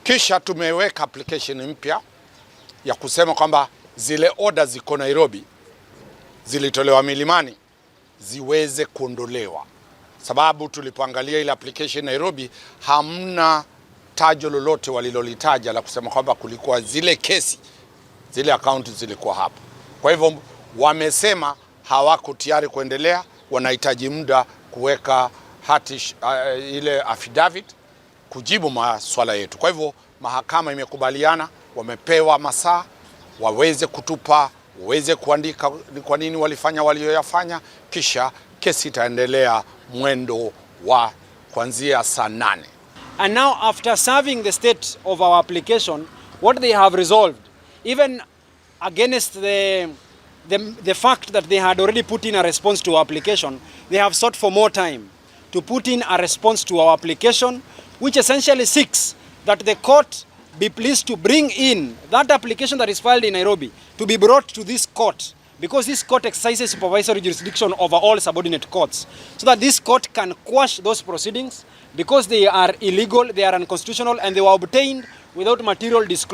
Kisha tumeweka application mpya ya kusema kwamba zile order ziko Nairobi zilitolewa Milimani ziweze kuondolewa, sababu tulipoangalia ile application Nairobi hamna tajo lolote walilolitaja la kusema kwamba kulikuwa zile kesi, zile account zilikuwa hapo. Kwa hivyo wamesema hawako tayari kuendelea, wanahitaji muda kuweka hati ile affidavit kujibu maswala yetu. Kwa hivyo mahakama imekubaliana, wamepewa masaa waweze kutupa, waweze kuandika ni kwa nini walifanya walioyafanya, kisha kesi itaendelea mwendo wa kuanzia saa 8. And now after serving the state of our application, what they have resolved, even against the fact that they had already put in a response to our application, they have sought for more time to put in a response to our application, which essentially seeks that the court be pleased to bring in that application that is filed in Nairobi to be brought to this court, because this court exercises supervisory jurisdiction over all subordinate courts, so that this court can quash those proceedings because they are illegal, they are unconstitutional, and they were obtained without material disclosure.